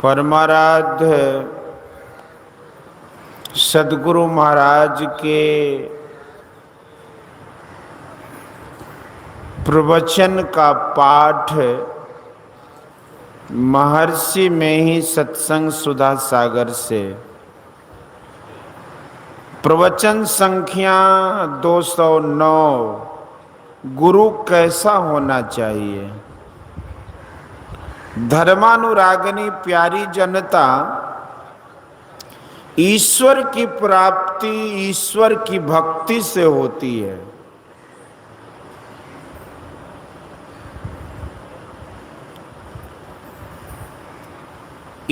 परमाराध्य सद्गुरु महाराज के प्रवचन का पाठ महर्षि में ही सत्संग सुधा सागर से प्रवचन संख्या 209 गुरु कैसा होना चाहिए। धर्मानुरागिनी प्यारी जनता, ईश्वर की प्राप्ति ईश्वर की भक्ति से होती है।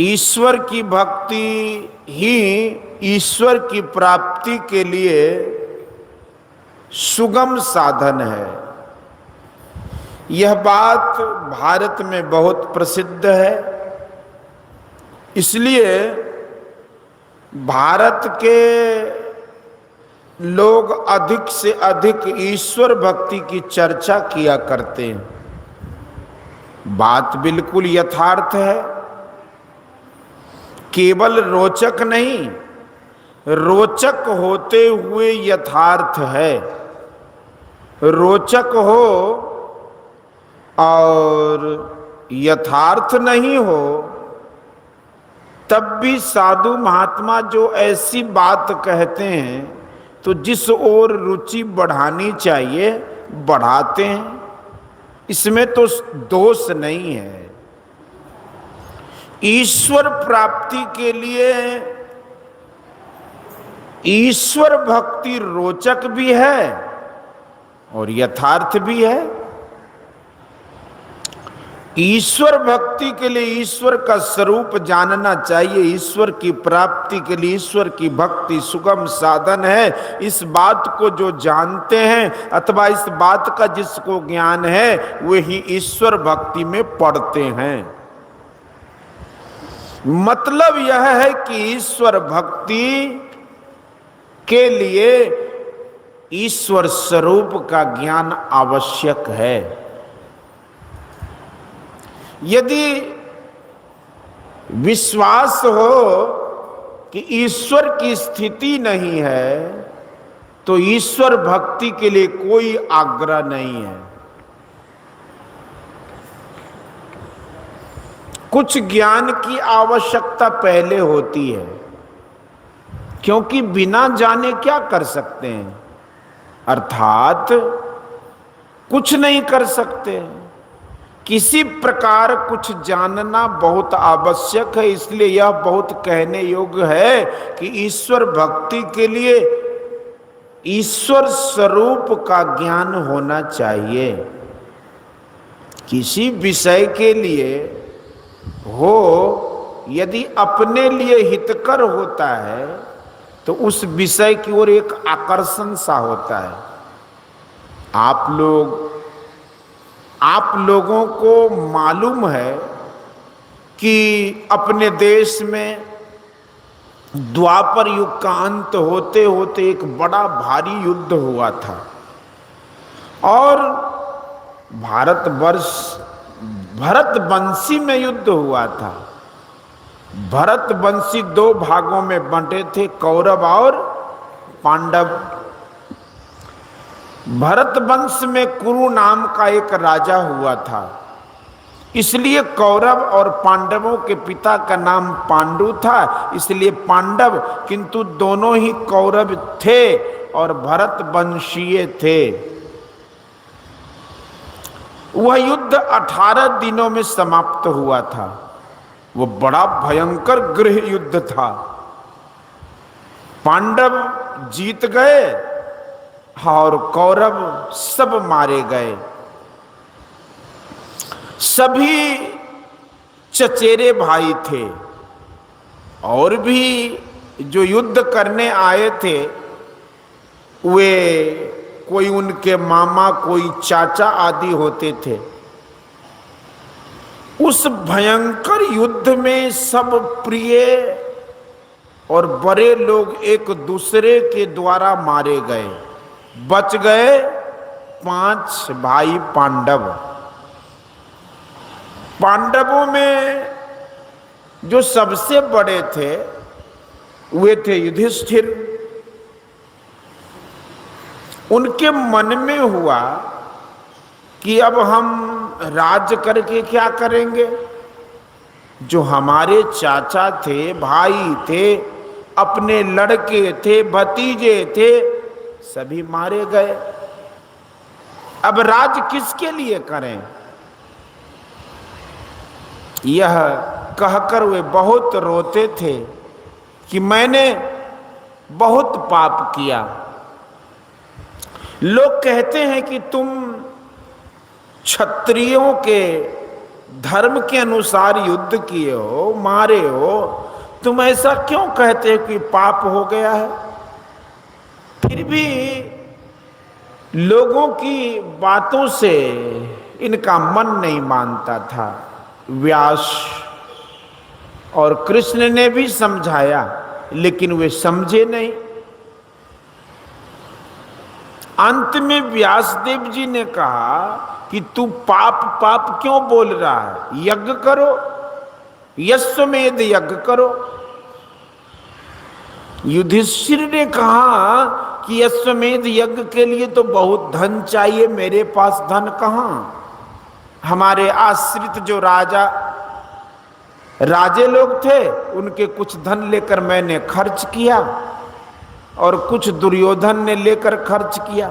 ईश्वर की भक्ति ही ईश्वर की प्राप्ति के लिए सुगम साधन है। यह बात भारत में बहुत प्रसिद्ध है। इसलिए भारत के लोग अधिक से अधिक ईश्वर भक्ति की चर्चा किया करते हैं। बात बिल्कुल यथार्थ है, केवल रोचक नहीं, रोचक होते हुए यथार्थ है। रोचक हो और यथार्थ नहीं हो तब भी साधु महात्मा जो ऐसी बात कहते हैं तो जिस ओर रुचि बढ़ानी चाहिए बढ़ाते हैं, इसमें तो दोष नहीं है। ईश्वर प्राप्ति के लिए ईश्वर भक्ति रोचक भी है और यथार्थ भी है। ईश्वर भक्ति के लिए ईश्वर का स्वरूप जानना चाहिए। ईश्वर की प्राप्ति के लिए ईश्वर की भक्ति सुगम साधन है। इस बात को जो जानते हैं अथवा इस बात का जिसको ज्ञान है वही ईश्वर भक्ति में पड़ते हैं। मतलब यह है कि ईश्वर भक्ति के लिए ईश्वर स्वरूप का ज्ञान आवश्यक है। यदि विश्वास हो कि ईश्वर की स्थिति नहीं है तो ईश्वर भक्ति के लिए कोई आग्रह नहीं है। कुछ ज्ञान की आवश्यकता पहले होती है, क्योंकि बिना जाने क्या कर सकते हैं, अर्थात कुछ नहीं कर सकते। किसी प्रकार कुछ जानना बहुत आवश्यक है। इसलिए यह बहुत कहने योग्य है कि ईश्वर भक्ति के लिए ईश्वर स्वरूप का ज्ञान होना चाहिए। किसी विषय के लिए हो, यदि अपने लिए हितकर होता है तो उस विषय की ओर एक आकर्षण सा होता है। आप लोगों को मालूम है कि अपने देश में द्वापर युग का अंत होते होते एक बड़ा भारी युद्ध हुआ था और भरतवंशी में युद्ध हुआ था। भरतवंशी दो भागों में बंटे थे, कौरव और पांडव। भरतवंश में कुरु नाम का एक राजा हुआ था, इसलिए कौरव और पांडवों के पिता का नाम पांडु था, इसलिए पांडव, किंतु दोनों ही कौरव थे और भरतवंशीय थे। वह युद्ध 18 दिनों में समाप्त हुआ था। वो बड़ा भयंकर गृह युद्ध था। पांडव जीत गए और कौरव सब मारे गए। सभी चचेरे भाई थे और भी जो युद्ध करने आए थे वे कोई उनके मामा, कोई चाचा आदि होते थे। उस भयंकर युद्ध में सब प्रिय और बड़े लोग एक दूसरे के द्वारा मारे गए। बच गए 5 भाई पांडव। पांडवों में जो सबसे बड़े थे वे थे युधिष्ठिर। उनके मन में हुआ कि अब हम राज करके क्या करेंगे। जो हमारे चाचा थे, भाई थे, अपने लड़के थे, भतीजे थे, सभी मारे गए। अब राज किसके लिए करें। यह कहकर वे बहुत रोते थे कि मैंने बहुत पाप किया। लोग कहते हैं कि तुम क्षत्रियों के धर्म के अनुसार युद्ध किए हो, मारे हो, तुम ऐसा क्यों कहते हो कि पाप हो गया है। फिर भी लोगों की बातों से इनका मन नहीं मानता था। व्यास और कृष्ण ने भी समझाया, लेकिन वे समझे नहीं। अंत में व्यासदेव जी ने कहा कि तू पाप पाप क्यों बोल रहा है, यज्ञ करो, यश्वमेध यज्ञ करो। युधिष्ठिर ने कहा कि यश्वमेध यज्ञ के लिए तो बहुत धन चाहिए, मेरे पास धन कहां। हमारे आश्रित जो राजे लोग थे, उनके कुछ धन लेकर मैंने खर्च किया और कुछ दुर्योधन ने लेकर खर्च किया।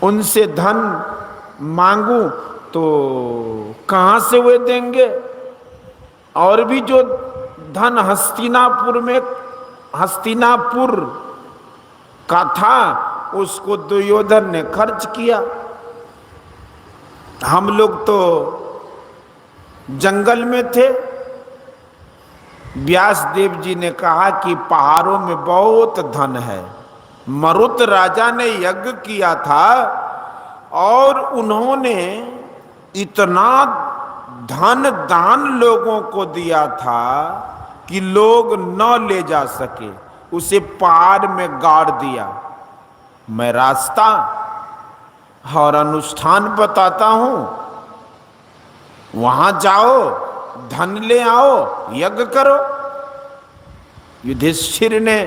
उनसे धन मांगू तो कहां से वे देंगे। और भी जो धन हस्तिनापुर का था, उसको दुर्योधन ने खर्च किया। हम लोग तो जंगल में थे। व्यास देव जी ने कहा कि पहाड़ों में बहुत धन है। मरुत राजा ने यज्ञ किया था और उन्होंने इतना धन दान लोगों को दिया था कि लोग न ले जा सके, उसे पहाड़ में गाड़ दिया। मैं रास्ता और अनुष्ठान बताता हूं, वहां जाओ, धन ले आओ, यज्ञ करो। युधिष्ठिर ने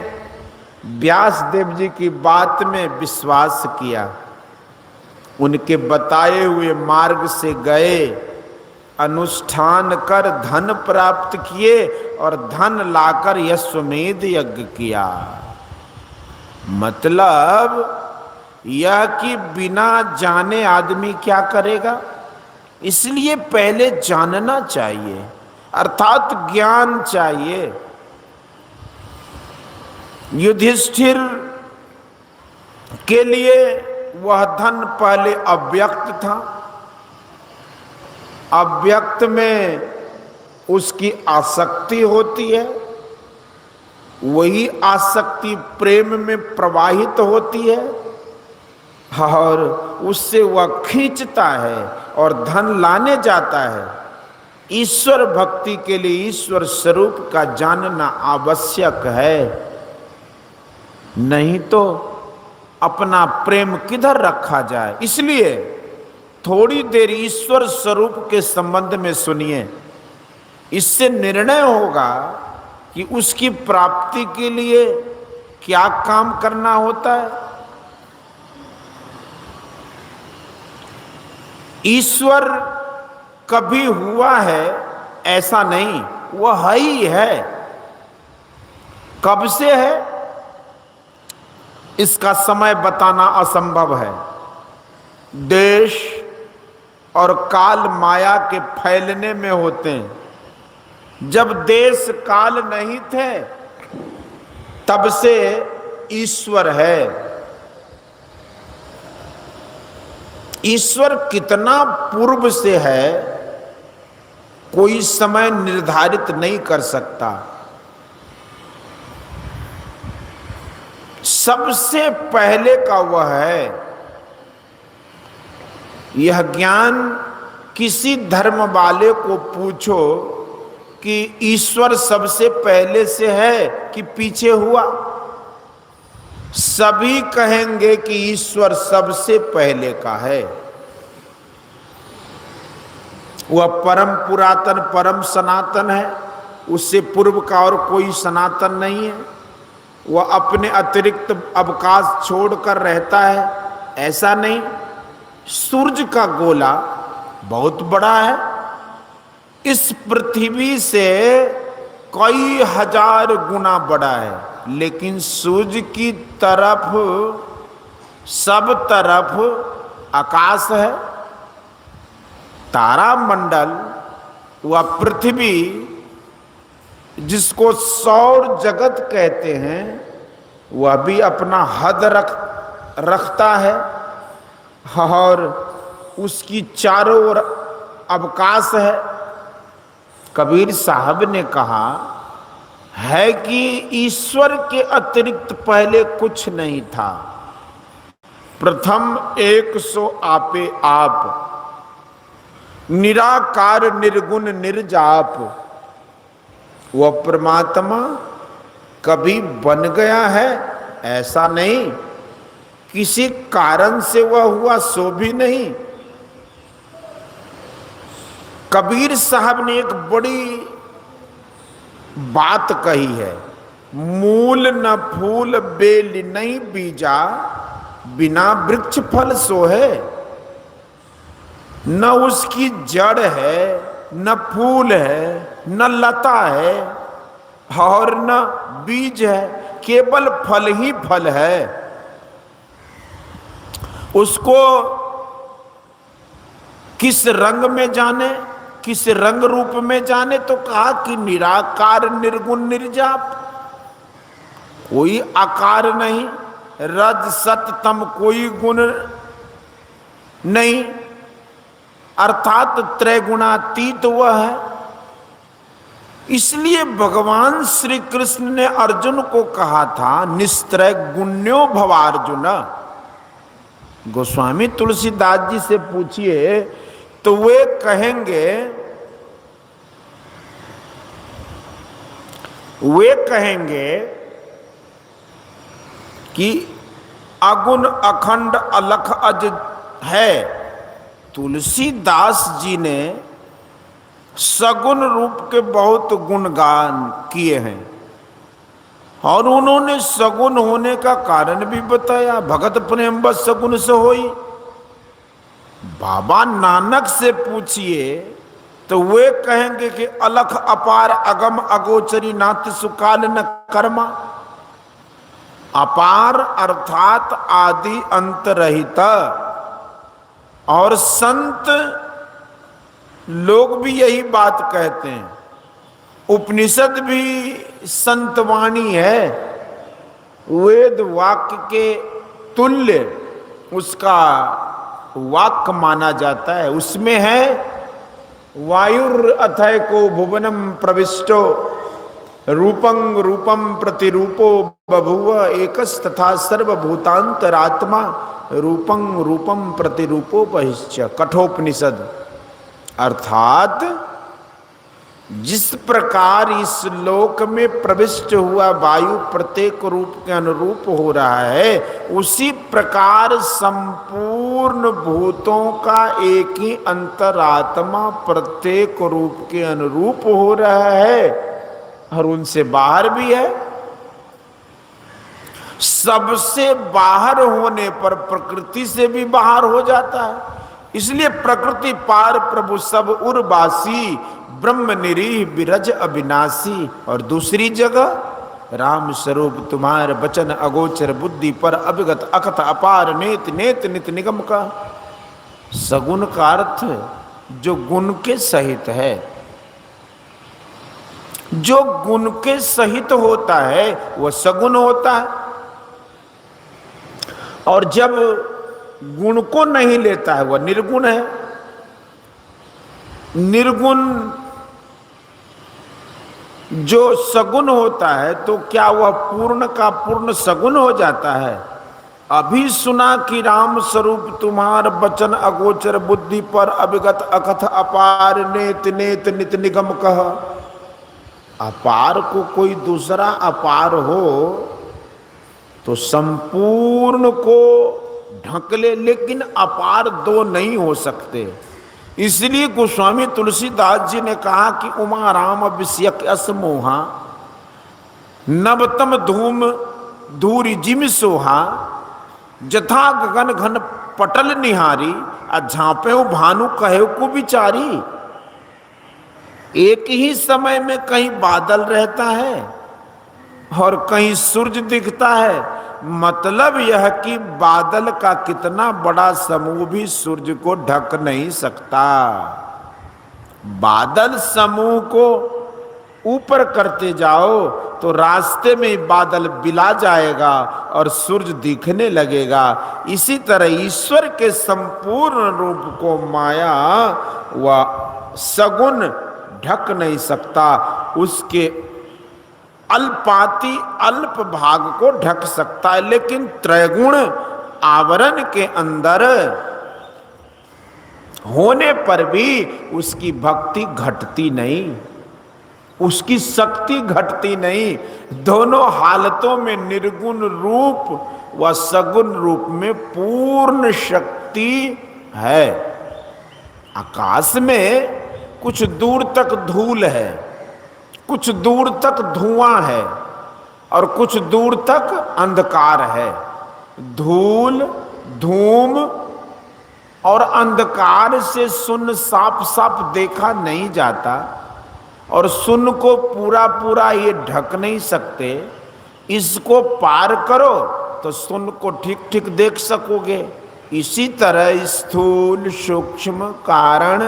व्यास देव जी की बात में विश्वास किया। उनके बताए हुए मार्ग से गए, अनुष्ठान कर धन प्राप्त किए और धन लाकर यश्वमेध यज्ञ किया। मतलब यह कि बिना जाने आदमी क्या करेगा। इसलिए पहले जानना चाहिए, अर्थात ज्ञान चाहिए। युधिष्ठिर के लिए वह धन पहले अव्यक्त था। अव्यक्त में उसकी आसक्ति होती है, वही आसक्ति प्रेम में प्रवाहित होती है और उससे वह खींचता है और धन लाने जाता है। ईश्वर भक्ति के लिए ईश्वर स्वरूप का जानना आवश्यक है, नहीं तो अपना प्रेम किधर रखा जाए। इसलिए थोड़ी देर ईश्वर स्वरूप के संबंध में सुनिए। इससे निर्णय होगा कि उसकी प्राप्ति के लिए क्या काम करना होता है। ईश्वर कभी हुआ है ऐसा नहीं, वह है ही है। कब से है इसका समय बताना असंभव है। देश और काल माया के फैलने में होते हैं। जब देश काल नहीं थे तब से ईश्वर है। ईश्वर कितना पूर्व से है कोई समय निर्धारित नहीं कर सकता। सबसे पहले का वह है। यह ज्ञान किसी धर्म वाले को पूछो कि ईश्वर सबसे पहले से है कि पीछे हुआ, सभी कहेंगे कि ईश्वर सबसे पहले का है। वह परम पुरातन परम सनातन है, उससे पूर्व का और कोई सनातन नहीं है। वह अपने अतिरिक्त अवकाश छोड़कर रहता है, ऐसा नहीं। सूरज का गोला बहुत बड़ा है, इस पृथ्वी से कई हजार गुना बड़ा है, लेकिन सूरज की तरफ सब तरफ आकाश है। तारामंडल व पृथ्वी जिसको सौर जगत कहते हैं, वह भी अपना हद रखता है और उसकी चारों ओर अवकाश है। कबीर साहब ने कहा है कि ईश्वर के अतिरिक्त पहले कुछ नहीं था। प्रथम एक सो आपे आप, निराकार निर्गुण निर्जाप। वह परमात्मा कभी बन गया है ऐसा नहीं, किसी कारण से वह हुआ सो भी नहीं। कबीर साहब ने एक बड़ी बात कही है, मूल न फूल बेल नहीं बीजा, बिना वृक्ष फल सो है। न उसकी जड़ है, न फूल है, न लता है और न बीज है, केवल फल ही फल है। उसको किस रंग में जाने, किस रंग रूप में जाने, तो कहा कि निराकार निर्गुण निर्जाप, कोई आकार नहीं, रज सत तम कोई गुण नहीं, अर्थात त्रैगुणातीत वह है। इसलिए भगवान श्री कृष्ण ने अर्जुन को कहा था, निस्त्रय गुण्यो भवार्जुन। गोस्वामी तुलसीदास जी से पूछिए तो वे कहेंगे कि अगुण अखंड अलख अज है। तुलसीदास जी ने सगुण रूप के बहुत गुणगान किए हैं और उन्होंने सगुण होने का कारण भी बताया, भगत प्रेम बस सगुण से होई। बाबा नानक से पूछिए तो वे कहेंगे कि अलख अपार अगम अगोचरी नाथ सुकाल न कर्मा। अपार अर्थात आदि अंत रहित, और संत लोग भी यही बात कहते हैं, उपनिषद भी संतवाणी है, वेद वाक्य के तुल्य उसका वाक्य माना जाता है। उसमें है वायुर अथय को भुवनम प्रविष्टो रूपं रूपम प्रतिरूपो बभुव एकस तथा सर्वभूतांतरात्मा रूपं रूपम प्रतिरूपो बहिश्च। कठोपनिषद। अर्थात जिस प्रकार इस लोक में प्रविष्ट हुआ वायु प्रत्येक रूप के अनुरूप हो रहा है, उसी प्रकार संपूर्ण भूतों का एक ही अंतरात्मा प्रत्येक रूप के अनुरूप हो रहा है और उनसे बाहर भी है। सबसे बाहर होने पर प्रकृति से भी बाहर हो जाता है। इसलिए प्रकृति पार प्रभु सब उर्वासी, ब्रह्म निरीह बिरज अविनाशी। और दूसरी जगह राम स्वरूप तुम्हारे वचन अगोचर बुद्धि पर अभिगत अकथ अपार नेत नेत नित निगम का। सगुण का अर्थ जो गुण के सहित है, जो गुण के सहित होता है वह सगुण होता है, और जब गुण को नहीं लेता है वह निर्गुण है। निर्गुण जो सगुण होता है तो क्या वह पूर्ण का पूर्ण सगुण हो जाता है? अभी सुना कि राम स्वरूप तुम्हार वचन अगोचर बुद्धि पर अभिगत अकथ अपार नेत नेत नित निगम कह। अपार को कोई दूसरा अपार हो तो संपूर्ण को ढक ले, लेकिन अपार दो नहीं हो सकते। इसलिए गोस्वामी तुलसीदास जी ने कहा कि उमा राम विषयक अस मोहा, नवतम धूम धूरि जिम सोहा, जथा गगन घन पटल निहारी, आ झांपे भानु कहे को बिचारी। एक ही समय में कहीं बादल रहता है और कहीं सूरज दिखता है। मतलब यह कि बादल का कितना बड़ा समूह भी सूरज को ढक नहीं सकता। बादल समूह को ऊपर करते जाओ तो रास्ते में बादल बिला जाएगा और सूरज दिखने लगेगा। इसी तरह ईश्वर के संपूर्ण रूप को माया व सगुण ढक नहीं सकता, उसके अल्पाति अल्प भाग को ढक सकता है, लेकिन त्रैगुण आवरण के अंदर होने पर भी उसकी भक्ति घटती नहीं, उसकी शक्ति घटती नहीं। दोनों हालतों में निर्गुण रूप व सगुण रूप में पूर्ण शक्ति है। आकाश में कुछ दूर तक धूल है, कुछ दूर तक धुआं है और कुछ दूर तक अंधकार है। धूल, धूम और अंधकार से शून्य साफ साफ देखा नहीं जाता और शून्य को पूरा पूरा ये ढक नहीं सकते। इसको पार करो तो शून्य को ठीक ठीक देख सकोगे। इसी तरह स्थूल, सूक्ष्म, कारण,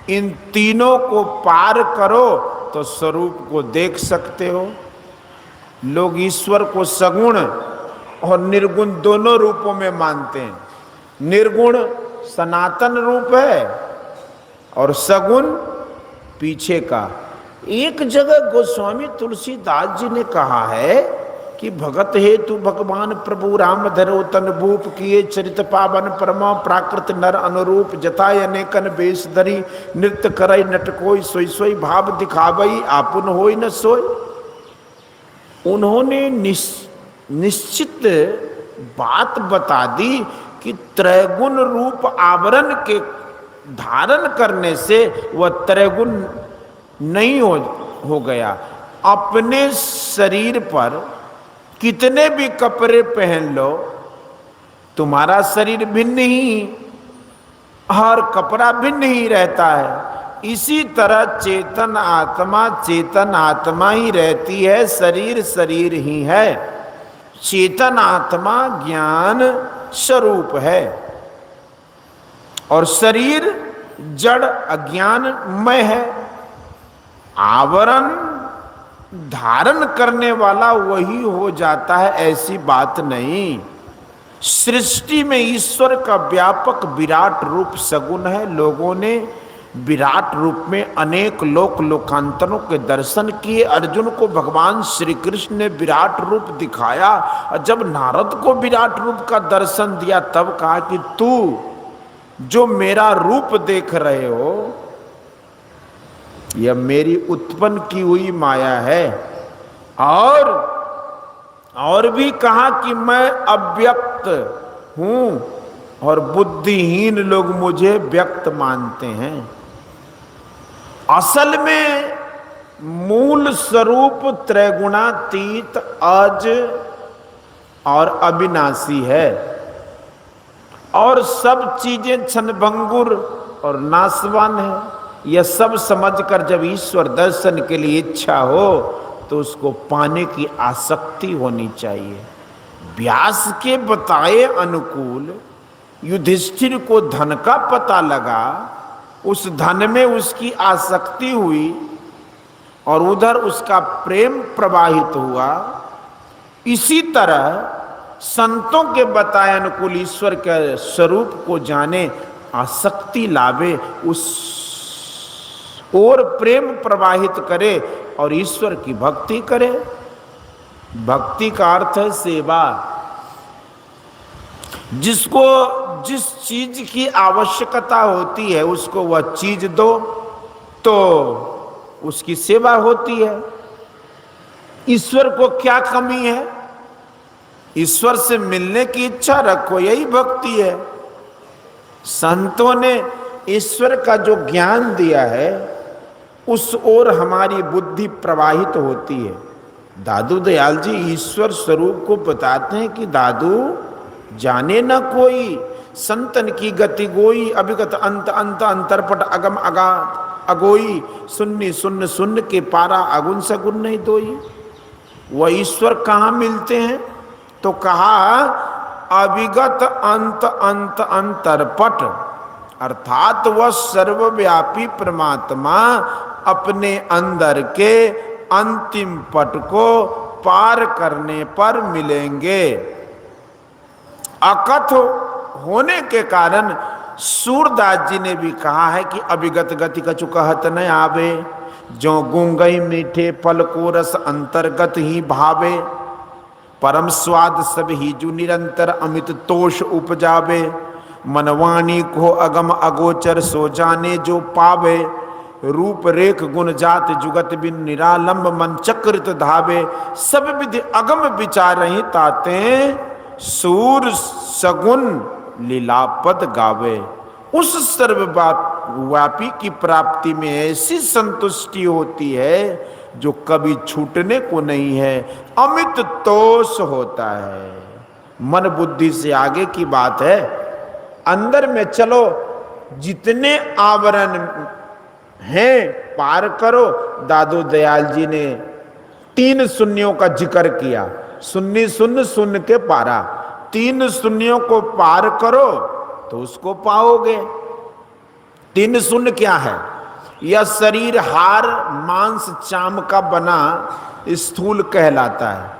इन तीनों को पार करो तो स्वरूप को देख सकते हो। लोग ईश्वर को सगुण और निर्गुण दोनों रूपों में मानते हैं। निर्गुण सनातन रूप है और सगुण पीछे का। एक जगह गोस्वामी तुलसीदास जी ने कहा है कि भगत हेतु भगवान प्रभु राम धरो तन भूप किए चरित पावन परमा प्राकृत नर अनुरूप जथा अनेकन बेश धरी नृत्य करई नट कोई सोई सोई भाव दिखावई आपुन होई न सोई। उन्होंने निश्चित बात बता दी कि त्रैगुण रूप आवरण के धारण करने से वह त्रैगुण नहीं हो गया। अपने शरीर पर कितने भी कपड़े पहन लो, तुम्हारा शरीर भिन्न ही, हर कपड़ा भिन्न ही रहता है। इसी तरह चेतन आत्मा ही रहती है, शरीर शरीर ही है। चेतन आत्मा ज्ञान स्वरूप है और शरीर जड़ अज्ञानमय है। आवरण धारण करने वाला वही हो जाता है, ऐसी बात नहीं। सृष्टि में ईश्वर का व्यापक विराट रूप सगुण है। लोगों ने विराट रूप में अनेक लोकांतरों के दर्शन किए। अर्जुन को भगवान श्री कृष्ण ने विराट रूप दिखाया और जब नारद को विराट रूप का दर्शन दिया तब कहा कि तू जो मेरा रूप देख रहे हो यह मेरी उत्पन्न की हुई माया है। और भी कहा कि मैं अव्यक्त हूं और बुद्धिहीन लोग मुझे व्यक्त मानते हैं। असल में मूल स्वरूप त्रैगुणातीत अज और अविनाशी है और सब चीजें क्षणभंगुर और नाशवान है। यह सब समझकर जब ईश्वर दर्शन के लिए इच्छा हो तो उसको पाने की आसक्ति होनी चाहिए। व्यास के बताए अनुकूल युधिष्ठिर को धन का पता लगा, उस धन में उसकी आसक्ति हुई और उधर उसका प्रेम प्रवाहित हुआ। इसी तरह संतों के बताए अनुकूल ईश्वर के स्वरूप को जाने, आसक्ति लावे, उस और प्रेम प्रवाहित करे और ईश्वर की भक्ति करे। भक्ति का अर्थ है सेवा। जिसको जिस चीज की आवश्यकता होती है उसको वह चीज दो तो उसकी सेवा होती है। ईश्वर को क्या कमी है? ईश्वर से मिलने की इच्छा रखो, यही भक्ति है। संतों ने ईश्वर का जो ज्ञान दिया है उस ओर हमारी बुद्धि प्रवाहित होती है। दादू दयाल जी ईश्वर स्वरूप को बताते हैं कि दादू जाने न कोई, संतन की गति गोई, अभिगत अंत अंत अंतरपट अगम अगाध अगोई, सुन्नी सुन्न सुन्न के पारा अगुन सगुन नहीं दोई। वह ईश्वर कहाँ मिलते हैं? तो कहा अभिगत अंत अंत अंतरपट, अर्थात वह सर्वव्यापी परमात्मा अपने अंदर के अंतिम पट को पार करने पर मिलेंगे। अकथ होने के कारण सूरदास जी ने भी कहा है कि अभिगत गति कछु कहत न आवे, जो गूंगई मीठे फल को रस अंतर्गत ही भावे, परम स्वाद सब ही जो निरंतर अमित तोष उपजावे, मनवाणी को अगम अगोचर सो जाने जो पावे, रूप रेख गुण जात जुगत बिन निरालंब मन चक्रित धावे, सब विधि अगम विचार ही ताते सूर सगुन लीलापद गावे। उस सर्वव्यापी की प्राप्ति में ऐसी संतुष्टि होती है जो कभी छूटने को नहीं है, अमित तोष होता है। मन बुद्धि से आगे की बात है। अंदर में चलो, जितने आवरण हैं पार करो। दादू दयाल जी ने 3 शून्यों का जिक्र किया, सुन्नी सुन्न सुन्न के पारा। 3 शून्यों को पार करो तो उसको पाओगे। 3 शून्य क्या है? यह शरीर हार मांस चाम का बना स्थूल कहलाता है।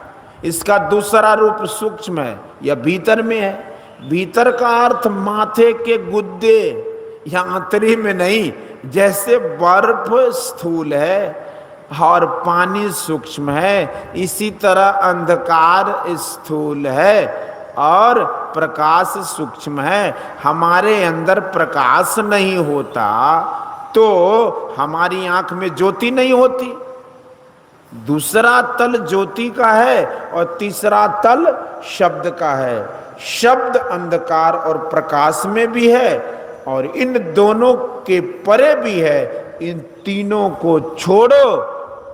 इसका दूसरा रूप सूक्ष्म है, यह भीतर में है। भीतर का अर्थ माथे के गुद्दे या आंतरी में नहीं। जैसे बर्फ स्थूल है और पानी सूक्ष्म है, इसी तरह अंधकार स्थूल है और प्रकाश सूक्ष्म है। हमारे अंदर प्रकाश नहीं होता तो हमारी आंख में ज्योति नहीं होती। दूसरा तल ज्योति का है और तीसरा तल शब्द का है। शब्द अंधकार और प्रकाश में भी है और इन दोनों के परे भी है। इन तीनों को छोड़ो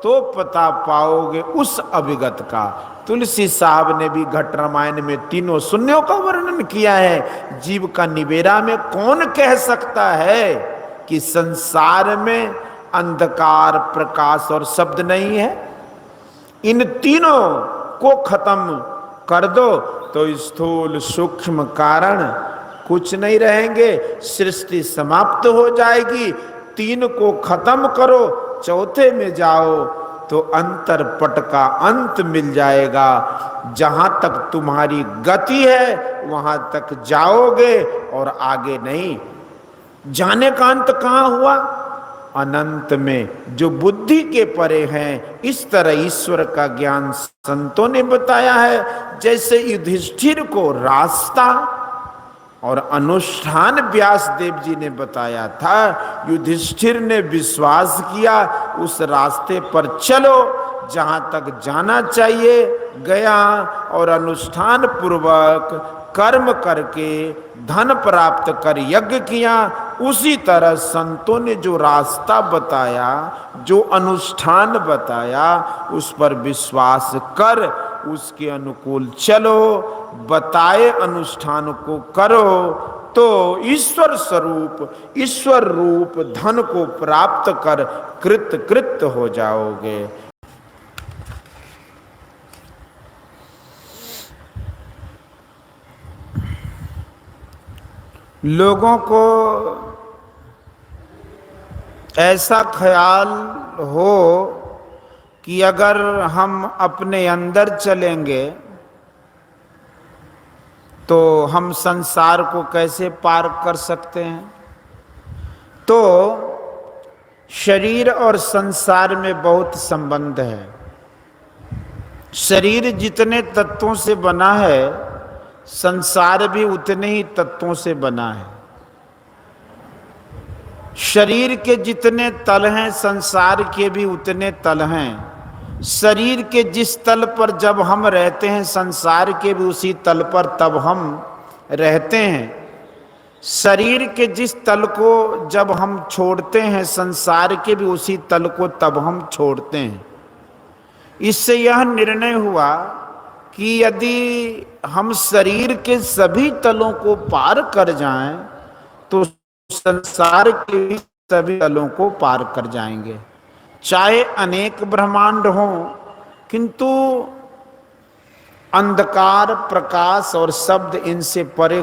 तो पता पाओगे उस अभिगत का। तुलसी साहब ने भी घट रामायण में 3 शून्यों का वर्णन किया है। जीव का निवेरा में कौन कह सकता है कि संसार में अंधकार प्रकाश और शब्द नहीं है? इन तीनों को खत्म कर दो तो स्थूल सूक्ष्म कारण कुछ नहीं रहेंगे, सृष्टि समाप्त हो जाएगी। 3 को खत्म करो, चौथे में जाओ तो अंतरपट का अंत मिल जाएगा। जहां तक तुम्हारी गति है वहां तक जाओगे और आगे नहीं। जाने का अंत कहां हुआ? अनंत में, जो बुद्धि के परे हैं। इस तरह ईश्वर का ज्ञान संतों ने बताया है। जैसे युधिष्ठिर को रास्ता और अनुष्ठान व्यास देव जी ने बताया था, युधिष्ठिर ने विश्वास किया, उस रास्ते पर चलो, जहां तक जाना चाहिए गया और अनुष्ठान पूर्वक कर्म करके धन प्राप्त कर यज्ञ किया। उसी तरह संतों ने जो रास्ता बताया, जो अनुष्ठान बताया, उस पर विश्वास कर उसके अनुकूल चलो, बताए अनुष्ठान को करो तो ईश्वर स्वरूप, ईश्वर रूप धन को प्राप्त कर कृत हो जाओगे। लोगों को ऐसा ख्याल हो कि अगर हम अपने अंदर चलेंगे तो हम संसार को कैसे पार कर सकते हैं। तो शरीर और संसार में बहुत संबंध है। शरीर जितने तत्वों से बना है, संसार भी उतने ही तत्वों से बना है। शरीर के जितने तल हैं, संसार के भी उतने तल हैं। शरीर के जिस तल पर जब हम रहते हैं, संसार के भी उसी तल पर तब हम रहते हैं। शरीर के जिस तल को जब हम छोड़ते हैं, संसार के भी उसी तल को तब हम छोड़ते हैं। इससे यह निर्णय हुआ कि यदि हम शरीर के सभी तलों को पार कर जाएं तो संसार के भी सभी तलों को पार कर जाएंगे। चाहे अनेक ब्रह्मांड हों, किंतु अंधकार, प्रकाश और शब्द इनसे परे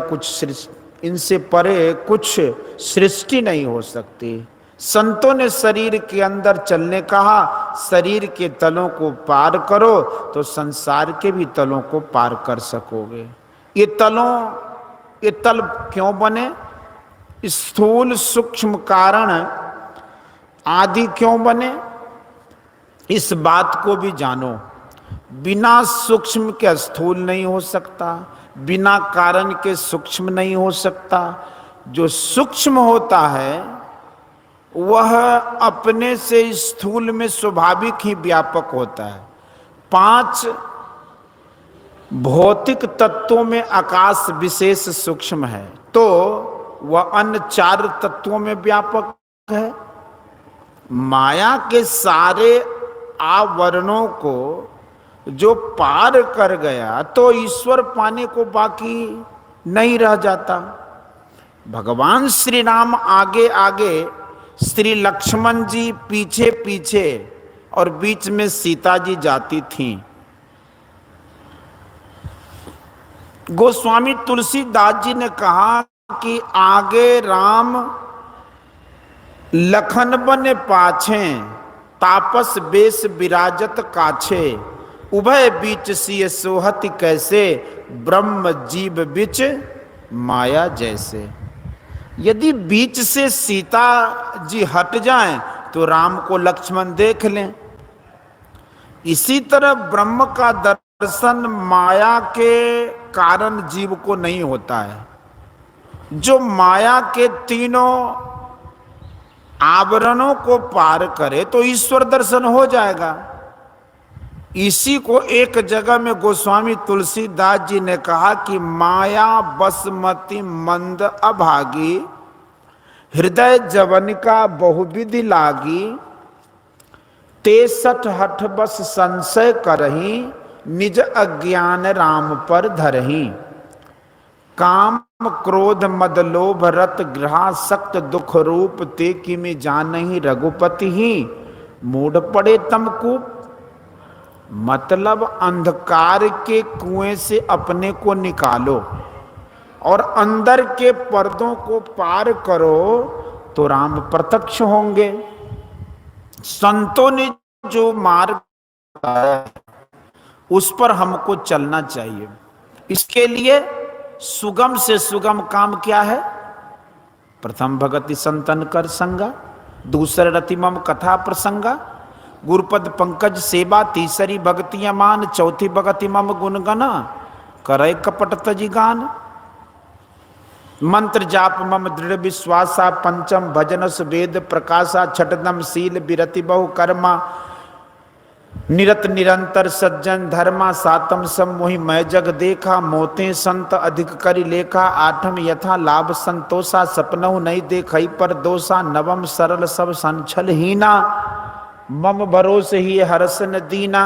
कुछ सृष्टि नहीं हो सकती। संतों ने शरीर के अंदर चलने कहा, शरीर के तलों को पार करो तो संसार के भी तलों को पार कर सकोगे। ये तल क्यों बने? स्थूल सूक्ष्म कारण आदि क्यों बने, इस बात को भी जानो। बिना सूक्ष्म के स्थूल नहीं हो सकता, बिना कारण के सूक्ष्म नहीं हो सकता। जो सूक्ष्म होता है वह अपने से स्थूल में स्वाभाविक ही व्यापक होता है। 5 भौतिक तत्वों में आकाश विशेष सूक्ष्म है, तो वह अन्य 4 तत्वों में व्यापक है। माया के सारे आवरणों को जो पार कर गया तो ईश्वर पाने को बाकी नहीं रह जाता। भगवान श्री राम आगे आगे, श्री लक्ष्मण जी पीछे पीछे और बीच में सीता जी जाती थीं। गोस्वामी तुलसीदास जी ने कहा कि आगे राम लखन बन पाछे, तापस बेस विराजत काछे, उभय बीच सिय सोहत कैसे, ब्रह्म जीव बिच माया जैसे। यदि बीच से सीता जी हट जाएं तो राम को लक्ष्मण देख लें। इसी तरह ब्रह्म का दर्शन माया के कारण जीव को नहीं होता है। जो माया के तीनों आवरणों को पार करे तो ईश्वर दर्शन हो जाएगा। इसी को एक जगह में गोस्वामी तुलसीदास जी ने कहा कि माया बसमती मंद अभागी, हृदय जवनिका बहुविधि लागी, तेसठ हठ बस संशय करही, निज अज्ञान राम पर धरही। काम क्रोध मद लोभ रत ग्रहासक्त दुख रूप, ते किमि जानहि रघुपति ही, मूढ़ पड़े तमकूप। मतलब अंधकार के कुएं से अपने को निकालो और अंदर के पर्दों को पार करो तो राम प्रत्यक्ष होंगे। संतों ने जो मार्ग बताया उस पर हमको चलना चाहिए। इसके लिए सुगम से सुगम काम क्या है? प्रथम भगति संतन कर संगा, दूसरे रति मम कथा प्रसंगा, गुरुपद पंकज सेवा, तीसरी भक्ति अमान, चौथी भगति मम गुणगना, करे कपट तजी गान। मंत्र जाप मम दृढ़ विश्वासा, पंचम भजनस वेद प्रकाशा, छठदम शील विरति बहु कर्मा, निरत निरंतर सज्जन धर्मा, सातम सम मोहि मैं जग देखा, मोते संत अधिक करि लेखा, आठम यथा लाभ संतोषा, सपनहु नहीं देखई पर दोषा, नवम सरल सब संछल हीना, मम भरोसे ही हरसन दीना,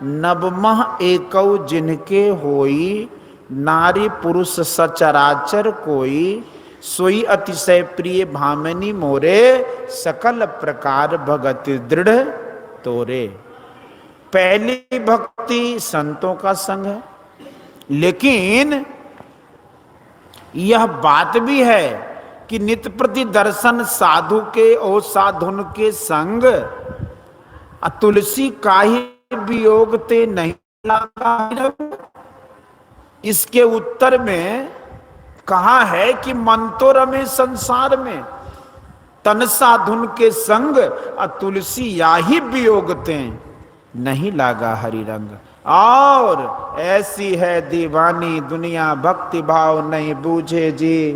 नवमः एकौ जिनके होई, नारी पुरुष सचराचर कोई, सोई अतिशय प्रिय भामिनी मोरे, सकल प्रकार भगति दृढ़ तोरे। पहली भक्ति संतों का संग है, लेकिन यह बात भी है कि नित्य प्रति दर्शन साधु के और साधुन के संग, तुलसी काहि वियोग ते नहीं लागा। इसके उत्तर में कहा है कि मन तो रमे संसार में, तन साधुन के संग तुलसी याही वियोगते नहीं लागा हरि रंग। और ऐसी है दीवानी दुनिया, भक्ति भाव नहीं बूझे जी,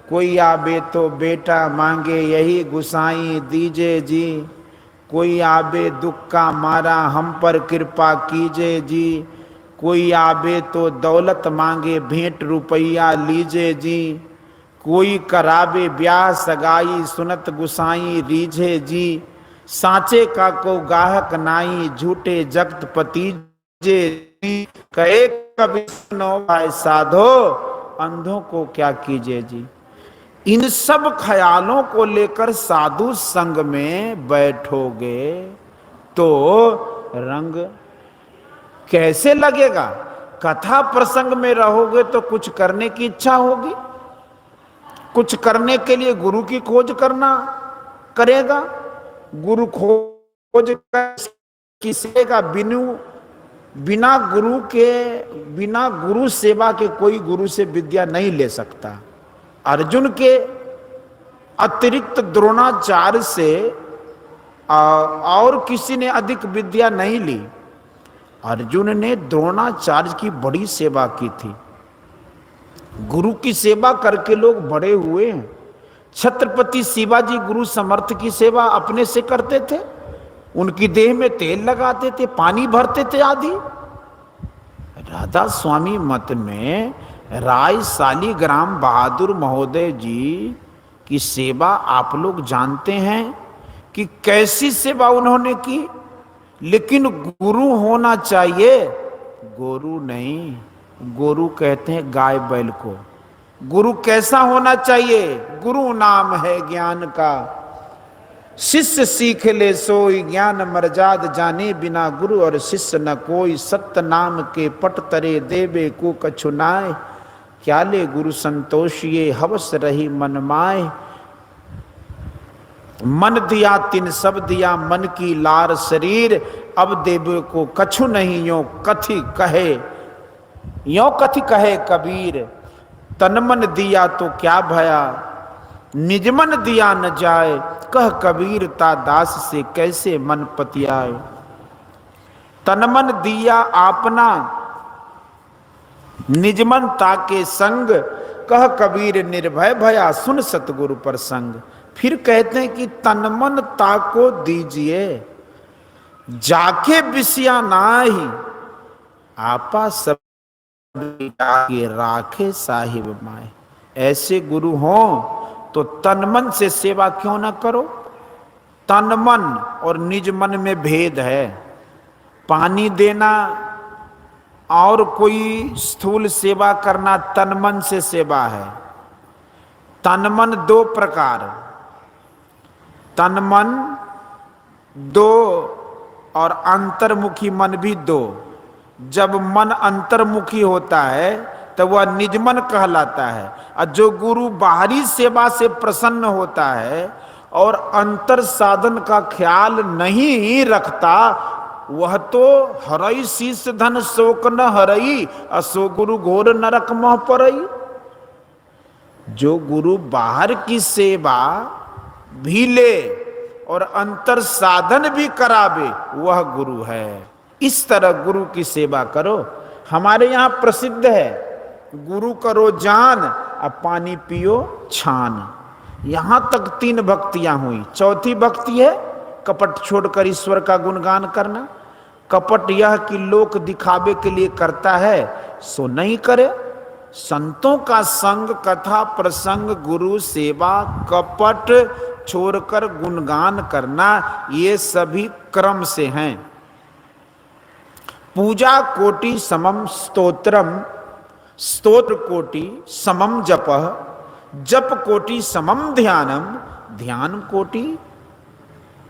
कोई आबे तो बेटा मांगे यही गुसाई दीजे जी, कोई आबे दुख का मारा हम पर कृपा कीजे जी, कोई आबे तो दौलत मांगे भेंट रुपया लीजे जी, कोई करावे ब्याह सगाई, सुनत गुसाई रीझे जी, सांचे का को गाहक नाई, झूठे जगत पति जे, कहे कभी नो भाई साधो, अंधों को क्या कीजिए जी। इन सब ख्यालों को लेकर साधु संग में बैठोगे तो रंग कैसे लगेगा। कथा प्रसंग में रहोगे तो कुछ करने की इच्छा होगी, कुछ करने के लिए गुरु की खोज करना करेगा। गुरु खोज किसेगा, बिना गुरु सेवा के कोई गुरु से विद्या नहीं ले सकता। अर्जुन के अतिरिक्त द्रोणाचार्य से और किसी ने अधिक विद्या नहीं ली। अर्जुन ने द्रोणाचार्य की बड़ी सेवा की थी। गुरु की सेवा करके लोग बड़े हुए हैं। छत्रपति शिवाजी गुरु समर्थ की सेवा अपने से करते थे, उनकी देह में तेल लगाते थे, पानी भरते थे आदि। राधा स्वामी मत में राय शालिग्राम बहादुर महोदय जी की सेवा आप लोग जानते हैं कि कैसी सेवा उन्होंने की। लेकिन गुरु होना चाहिए, गुरु नहीं। गुरु कहते हैं गाय बैल को। गुरु कैसा होना चाहिए? गुरु नाम है ज्ञान का, शिष्य सीख ले सोई, ज्ञान मर्जाद जाने बिना गुरु और शिष्य न कोई, सत्य नाम के पट तरे देवे को कछु नाय, क्या ले गुरु संतोषिए हवस रही मन माय। मन दिया तिन सब दिया, मन की लार शरीर, अब देव को कछु नहीं यो कथि कहे कबीर। तन मन दिया तो क्या भया, निज मन दिया न जाए, कह कबीर ता दास से कैसे मन पतियाए। तन मन दिया आपना, निज मन ताके संग, कह कबीर निर्भय भया, सुन सतगुरु पर संग। फिर कहते हैं कि तन मन ताको दीजिए, जाके बिसिया नाही, आपा सब के राखे साहिब माए। ऐसे गुरु हो तो तन मन से सेवा क्यों ना करो। तन मन और निज मन में भेद है। पानी देना और कोई स्थूल सेवा करना तन मन से सेवा है। तन मन दो प्रकार, तन मन दो और अंतर्मुखी मन भी दो। जब मन अंतर्मुखी होता है तो वह निजमन कहलाता है, और जो गुरु बाहरी सेवा से प्रसन्न होता है और अंतर साधन का ख्याल नहीं रखता, वह तो हरई शीस धन शोक न हरई, असो गुरु घोर नरक मह परई। जो गुरु बाहर की सेवा भी ले और अंतर साधन भी करावे, वह गुरु है। इस तरह गुरु की सेवा करो। हमारे यहाँ प्रसिद्ध है, गुरु करो जान अब पानी पियो छान। यहां तक 3 भक्तियां हुई। चौथी भक्ति है कपट छोड़कर ईश्वर का गुणगान करना। कपट यह कि लोक दिखावे के लिए करता है सो नहीं करे। संतों का संग, कथा प्रसंग, गुरु सेवा, कपट छोड़कर गुणगान करना, ये सभी क्रम से हैं। पूजा कोटि समम स्तोत्रम, स्तोत्र कोटि समम जपः, जप कोटि समम ध्यानम, ध्यान कोटि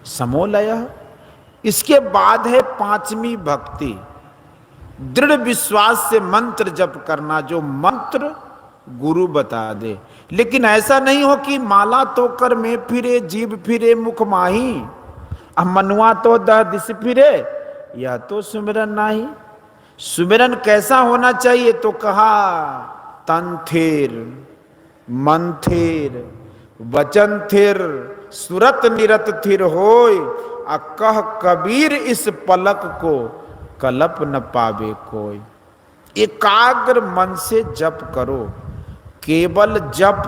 समोलयः। इसके बाद है 5वीं भक्ति, दृढ़ विश्वास से मंत्र जप करना, जो मंत्र गुरु बता दे। लेकिन ऐसा नहीं हो कि माला तो कर में फिरे, जीव फिरे मुख माही, अब मनुआ तो 10 दिस फिरे, यह तो सुमिरन नहीं। सुमिरन कैसा होना चाहिए? तो कहा तन थिर, मन थिर, वचन थिर, सुरत निरत थिर होय, आ कह कबीर इस पलक को कलप न पावे कोई। एकाग्र मन से जप करो। केवल जप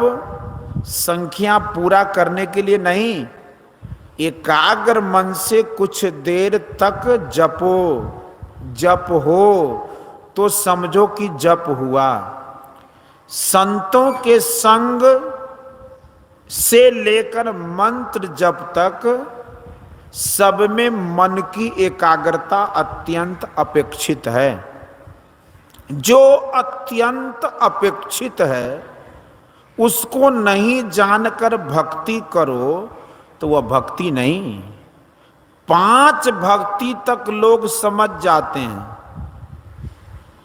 संख्या पूरा करने के लिए नहीं, एकाग्र मन से कुछ देर तक जपो। जप हो तो समझो कि जप हुआ। संतों के संग से लेकर मंत्र जप तक सब में मन की एकाग्रता अत्यंत अपेक्षित है। जो अत्यंत अपेक्षित है उसको नहीं जानकर भक्ति करो तो वह भक्ति नहीं। 5 भक्ति तक लोग समझ जाते हैं,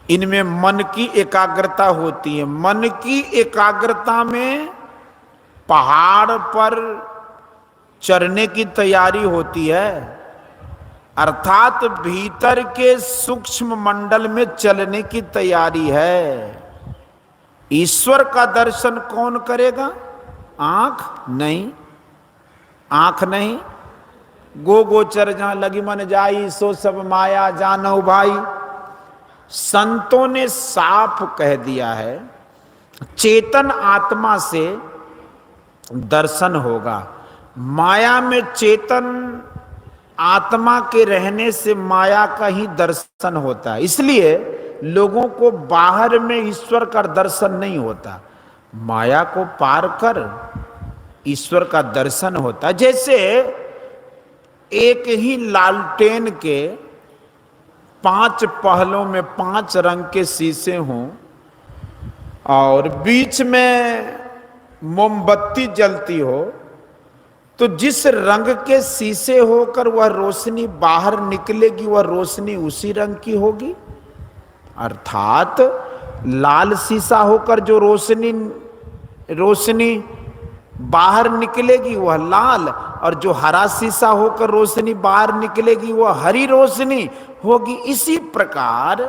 इनमें मन की एकाग्रता होती है। मन की एकाग्रता में पहाड़ पर चढ़ने की तैयारी होती है, अर्थात भीतर के सूक्ष्म मंडल में चलने की तैयारी है। ईश्वर का दर्शन कौन करेगा? आंख नहीं, आंख नहीं। गो गोचर जहां लगी मन जाई सो सब माया जानो भाई। संतों ने साफ कह दिया है, चेतन आत्मा से दर्शन होगा। माया में चेतन आत्मा के रहने से माया का ही दर्शन होता है। इसलिए लोगों को बाहर में ईश्वर का दर्शन नहीं होता, माया को पार कर ईश्वर का दर्शन होता है। जैसे एक ही लालटेन के 5 पहलों में 5 रंग के शीशे हों और बीच में मोमबत्ती जलती हो, तो जिस रंग के शीशे होकर वह रोशनी बाहर निकलेगी वह रोशनी उसी रंग की होगी। अर्थात लाल शीशा होकर जो रोशनी बाहर निकलेगी वह लाल, और जो हरा शीशा होकर रोशनी बाहर निकलेगी वह हरी रोशनी होगी। इसी प्रकार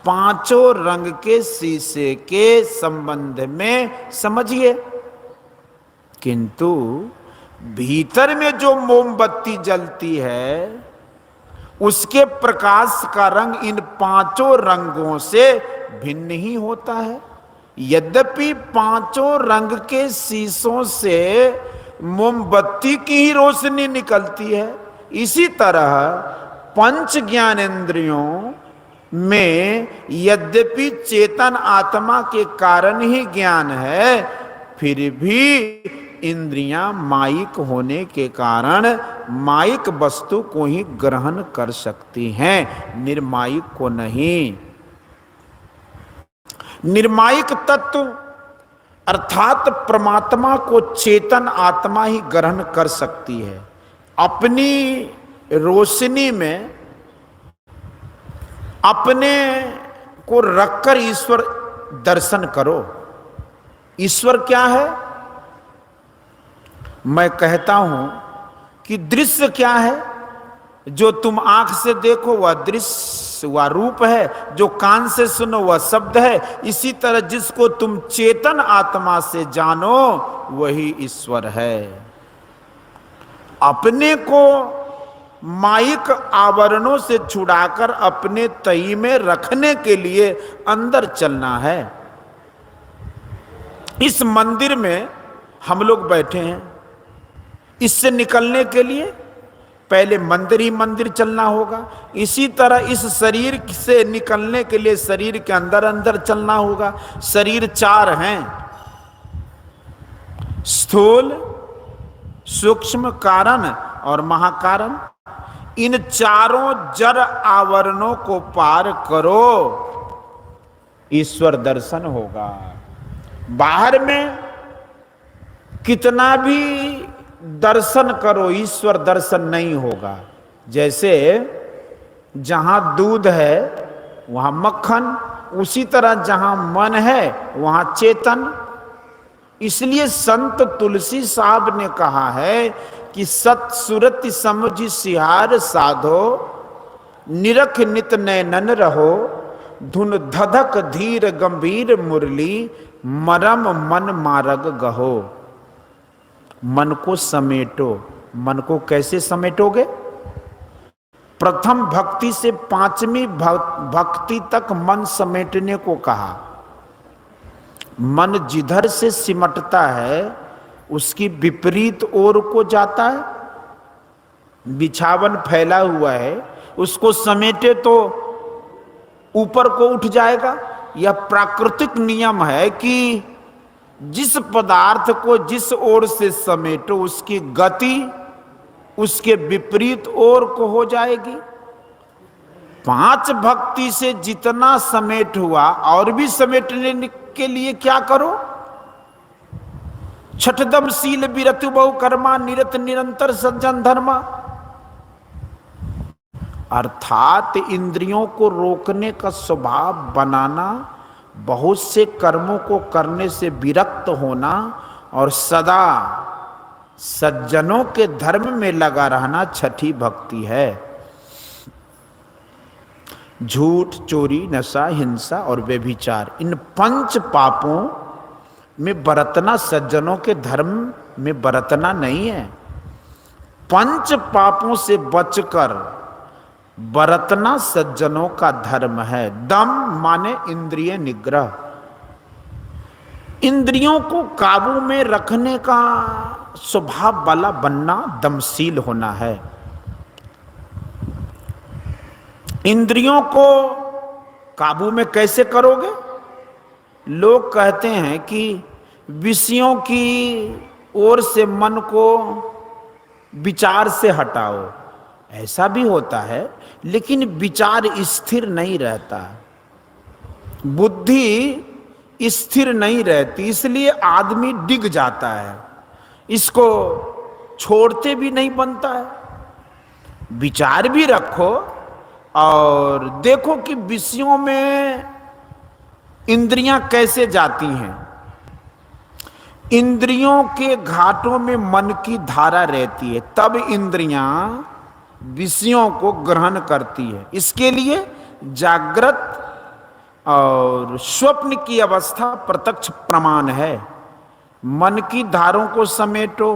5 रंग के शीशे के संबंध में समझिए। किंतु भीतर में जो मोमबत्ती जलती है उसके प्रकाश का रंग इन 5 रंगों से भिन्न ही होता है। यद्यपि 5 रंग के शीशों से मोमबत्ती की ही रोशनी निकलती है, इसी तरह 5 ज्ञानेंद्रियों में यद्यपि चेतन आत्मा के कारण ही ज्ञान है, फिर भी इंद्रियां माइक होने के कारण माइक वस्तु को ही ग्रहण कर सकती हैं, निर्माइक को नहीं। निर्माइक तत्व अर्थात परमात्मा को चेतन आत्मा ही ग्रहण कर सकती है। अपनी रोशनी में अपने को रखकर ईश्वर दर्शन करो। ईश्वर क्या है? मैं कहता हूं कि दृश्य क्या है? जो तुम आंख से देखो वह दृश्य, वह रूप है। जो कान से सुनो वह शब्द है। इसी तरह जिसको तुम चेतन आत्मा से जानो वही ईश्वर है। अपने को माइक आवरणों से छुड़ाकर अपने तई में रखने के लिए अंदर चलना है। इस मंदिर में हम लोग बैठे हैं, इससे निकलने के लिए पहले मंदिर ही मंदिर चलना होगा। इसी तरह इस शरीर से निकलने के लिए शरीर के अंदर अंदर चलना होगा। शरीर 4 हैं, स्थूल, सूक्ष्म, कारण और महाकारण। इन चारों जड़ आवरणों को पार करो, ईश्वर दर्शन होगा। बाहर में कितना भी दर्शन करो ईश्वर दर्शन नहीं होगा। जैसे जहां दूध है वहां मक्खन, उसी तरह जहां मन है वहां चेतन। इसलिए संत तुलसी साहब ने कहा है कि सत सुरति समझ सिहार साधो, निरख नित नैनन रहो, धुन धधक धीर गंभीर मुरली, मरम मन मारग गहो। मन को समेटो। मन को कैसे समेटोगे? प्रथम भक्ति से 5वीं भक्ति तक मन समेटने को कहा। मन जिधर से सिमटता है उसकी विपरीत ओर को जाता है। बिछावन फैला हुआ है, उसको समेटे तो ऊपर को उठ जाएगा। यह प्राकृतिक नियम है कि जिस पदार्थ को जिस ओर से समेटो उसकी गति उसके विपरीत ओर को हो जाएगी। पांच भक्ति से जितना समेट हुआ और भी समेटने के लिए क्या करो? छठदम शील विरतु बहु कर्मा निरत निरंतर सज्जन धर्मा। अर्थात इंद्रियों को रोकने का स्वभाव बनाना, बहुत से कर्मों को करने से विरक्त होना और सदा सज्जनों के धर्म में लगा रहना छठी भक्ति है। झूठ, चोरी, नशा, हिंसा और व्यभिचार, इन पंच पापों में बरतना सज्जनों के धर्म में बरतना नहीं है। पंच पापों से बचकर बरतना सज्जनों का धर्म है। दम माने इंद्रिय निग्रह, इंद्रियों को काबू में रखने का स्वभाव वाला बनना दमशील होना है। इंद्रियों को काबू में कैसे करोगे? लोग कहते हैं कि विषयों की ओर से मन को विचार से हटाओ। ऐसा भी होता है, लेकिन विचार स्थिर नहीं रहता, बुद्धि स्थिर नहीं रहती, इसलिए आदमी डिग जाता है, इसको छोड़ते भी नहीं बनता है। विचार भी रखो और देखो कि विषयों में इंद्रियां कैसे जाती हैं। इंद्रियों के घाटों में मन की धारा रहती है, तब इंद्रियां विषयों को ग्रहण करती है। इसके लिए जागृत और स्वप्न की अवस्था प्रत्यक्ष प्रमाण है। मन की धारों को समेटो,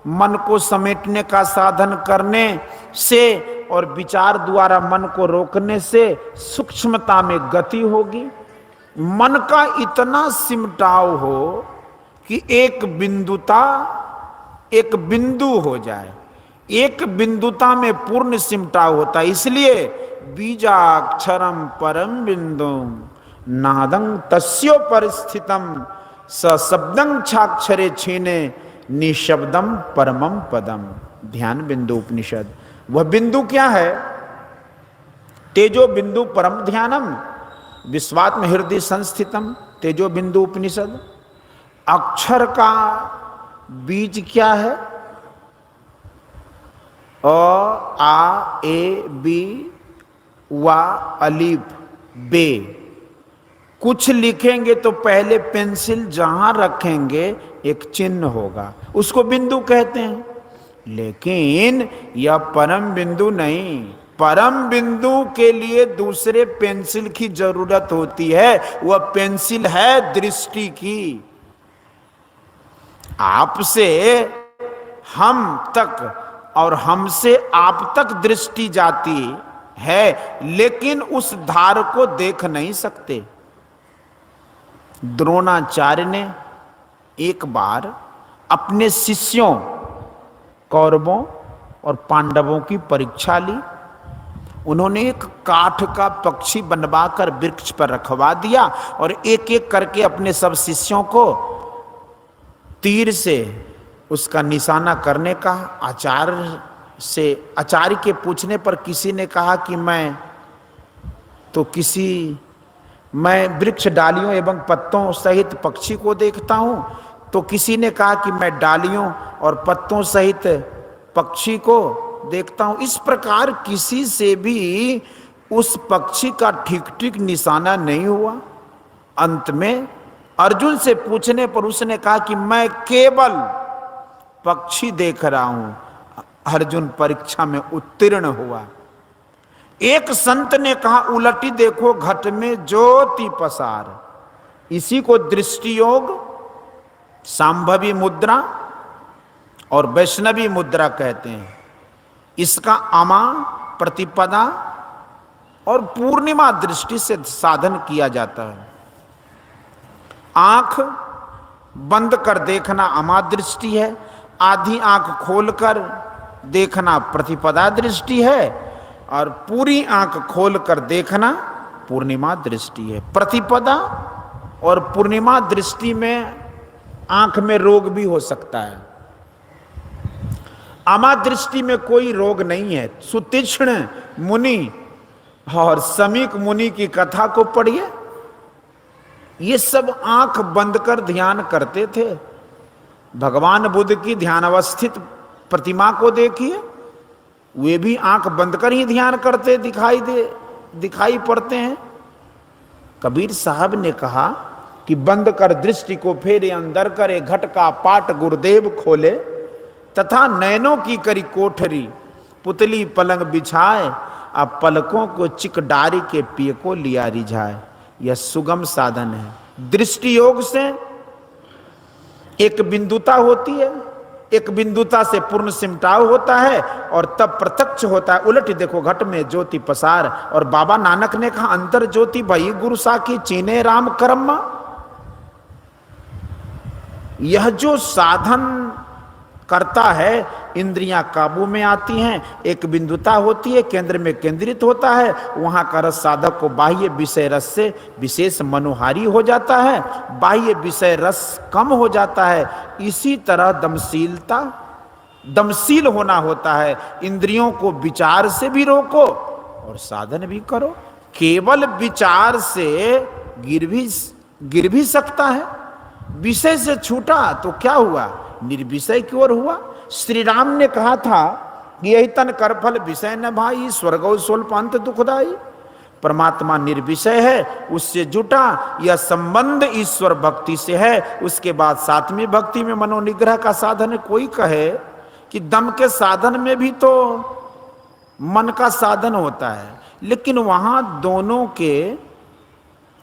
मन को समेटने का साधन करने से और विचार द्वारा मन को रोकने से सूक्ष्मता में गति होगी। मन का इतना सिमटाव हो कि एक बिंदु हो जाए, एक बिंदुता में पूर्ण सिमटाव होता है। इसलिए बीजाक्षरम परम बिंदु नादं तस्यो परिस्थितम सशब्दं छाक्षरे छीने निशब्दम परमम पदम। ध्यान बिंदु उपनिषद। वह बिंदु क्या है? तेजो बिंदु परम ध्यानम विश्वात्म हृदय संस्थितम, तेजो बिंदु उपनिषद। अक्षर का बीज क्या है? अ, आ, ए, बी, वा, अलीफ, बे। कुछ लिखेंगे तो पहले पेंसिल जहां रखेंगे एक चिन्ह होगा, उसको बिंदु कहते हैं। लेकिन यह परम बिंदु नहीं। परम बिंदु के लिए दूसरे पेंसिल की जरूरत होती है। वह पेंसिल है दृष्टि की। आपसे हम तक और हमसे आप तक दृष्टि जाती है, लेकिन उस धार को देख नहीं सकते। द्रोणाचार्य ने एक बार अपने शिष्यों कौरवों और पांडवों की परीक्षा ली। उन्होंने एक काठ का पक्षी बनवाकर वृक्ष पर रखवा दिया और एक एक करके अपने सब शिष्यों को तीर से उसका निशाना करने का। आचार्य के पूछने पर किसी ने कहा कि मैं वृक्ष डालियों एवं पत्तों सहित पक्षी को देखता हूं, तो किसी ने कहा कि मैं डालियों और पत्तों सहित पक्षी को देखता हूं। इस प्रकार किसी से भी उस पक्षी का ठीक ठीक निशाना नहीं हुआ। अंत में अर्जुन से पूछने पर उसने कहा कि मैं केवल पक्षी देख रहा हूं। अर्जुन परीक्षा में उत्तीर्ण हुआ। एक संत ने कहा, उलटी देखो घट में ज्योति पसार। इसी को दृष्टि योग, सांभवी मुद्रा और वैष्णवी मुद्रा कहते हैं। इसका अमा, प्रतिपदा और पूर्णिमा दृष्टि से साधन किया जाता है। आंख बंद कर देखना अमा दृष्टि है, आधी आंख खोलकर देखना प्रतिपदा दृष्टि है और पूरी आंख खोलकर देखना पूर्णिमा दृष्टि है। प्रतिपदा और पूर्णिमा दृष्टि में आंख में रोग भी हो सकता है। अमादृष्टि में कोई रोग नहीं है। सुतीक्ष्ण मुनि और समीक मुनि की कथा को पढ़िए, ये सब आंख बंद कर ध्यान करते थे। भगवान बुद्ध की ध्यानावस्थित प्रतिमा को देखिए, वे भी आंख बंद कर ही ध्यान करते दिखाई पड़ते हैं। कबीर साहब ने कहा कि बंद कर दृष्टि को फेरे अंदर करे, घट का पाट गुरुदेव खोले, तथा नैनों की करी कोठरी, पुतली पलंग बिछाए, अब पलकों को चिक डारी के पिए को लिया रिझाए। यह सुगम साधन है। दृष्टि योग से एक बिंदुता होती है, एक बिंदुता से पूर्ण सिमटाव होता है और तब प्रत्यक्ष होता है। उलट देखो, घट में ज्योति पसार। और बाबा नानक ने कहा अंतर ज्योति भई गुरु साखी चीने राम करम्मा। यह जो साधन करता है, इंद्रियां काबू में आती हैं, एक बिंदुता होती है, केंद्र में केंद्रित होता है, वहां का रस साधक को बाह्य विषय रस से विशेष मनोहारी हो जाता है, बाह्य विषय रस कम हो जाता है। इसी तरह दमशील होना होता है। इंद्रियों को विचार से भी रोको और साधन भी करो। केवल विचार से गिर भी सकता है। विषय से छूटा तो क्या हुआ? निर्विषय की ओर हुआ। श्री राम ने कहा था कि यही तन कर फल विषय न भाई, स्वर्गो स्वल्प अंत दुखदाई। परमात्मा निर्विषय है, उससे जुटा। यह संबंध ईश्वर भक्ति से है। उसके बाद सातवीं भक्ति में मनोनिग्रह का साधन है। कोई कहे कि दम के साधन में भी तो मन का साधन होता है, लेकिन वहां दोनों के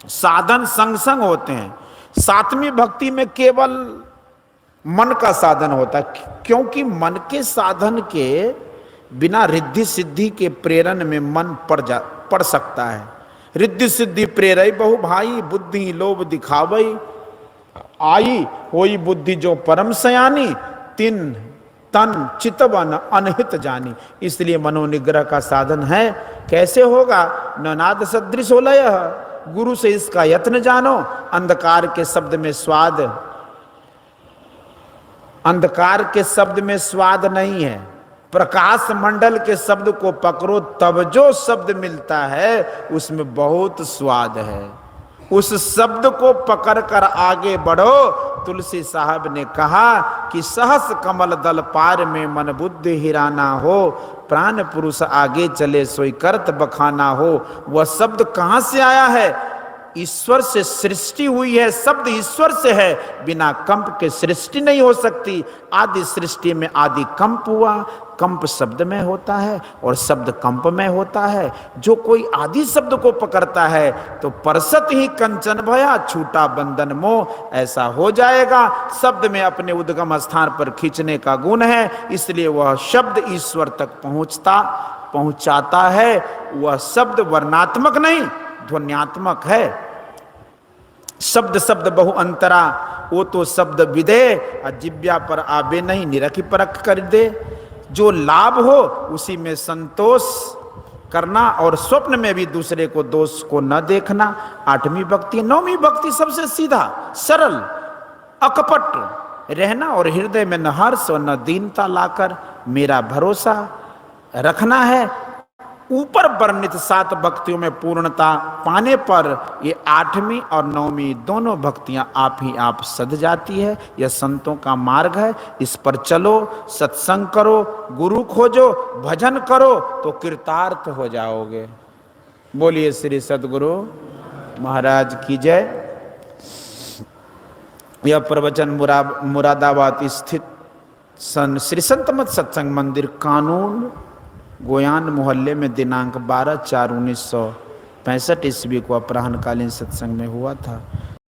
साधन संग संग होते हैं। सातवीं भक्ति में केवल मन का साधन होता है, क्योंकि मन के साधन के बिना रिद्धि सिद्धि के प्रेरण में मन पड़ सकता है। रिद्धि सिद्धि प्रेरय बहु भाई, बुद्धि लोभ दिखावई आई, होई बुद्धि जो परम सयानी, तिन तन चितवन अनहित जानी। इसलिए मनोनिग्रह का साधन है। कैसे होगा? ननाद सदृश लय, गुरु से इसका यत्न जानो। अंधकार के शब्द में स्वाद, अंधकार के शब्द में स्वाद नहीं है। प्रकाश मंडल के शब्द को पकड़ो, तब जो शब्द मिलता है उसमें बहुत स्वाद है। उस शब्द को पकड़कर आगे बढ़ो। तुलसी साहब ने कहा कि सहस कमल दल पार में मन बुद्धि हिराना हो, प्राण पुरुष आगे चले सोई करत बखाना हो। वह शब्द कहां से आया है? ईश्वर से सृष्टि हुई है। शब्द ईश्वर से है, बिना कंप के सृष्टि नहीं हो सकती। आदि सृष्टि में आदि कंप हुआ, कंप शब्द में होता है और शब्द कंप में होता है। जो कोई आदि शब्द को पकड़ता है तो परसत ही कंचन भया, छूटा बंधन मोह, ऐसा हो जाएगा। शब्द में अपने उद्गम स्थान पर खींचने का गुण है, इसलिए वह शब्द ईश्वर तक पहुंचाता है। वह शब्द वर्णात्मक नहीं, ध्वन्यात्मक है। शब्द शब्द बहु अंतरा, वो तो शब्द विदे, अजिब्या पर आबे नहीं, निरखी परख कर दे। जो लाभ हो उसी में संतोष करना और स्वप्न में भी दूसरे को दोष को न देखना। आठवीं भक्ति। नौवीं भक्ति सबसे सीधा सरल अकपट रहना और हृदय में न हर्ष और न दीनता लाकर मेरा भरोसा रखना है। ऊपर वर्णित 7 भक्तियों में पूर्णता पाने पर ये 8वीं और 9वीं दोनों भक्तियां आप ही आप सध जाती है। यह संतों का मार्ग है। इस पर चलो, सत्संग करो, गुरु खोजो, भजन करो तो कृतार्थ हो जाओगे। बोलिए श्री सद्गुरु महाराज की जय। यह प्रवचन मुरादाबाद स्थित श्री संत मत सत्संग मंदिर कानून गोयान मोहल्ले में दिनांक 12/4/1965 ईस्वी को अपराह्नकालीन सत्संग में हुआ था।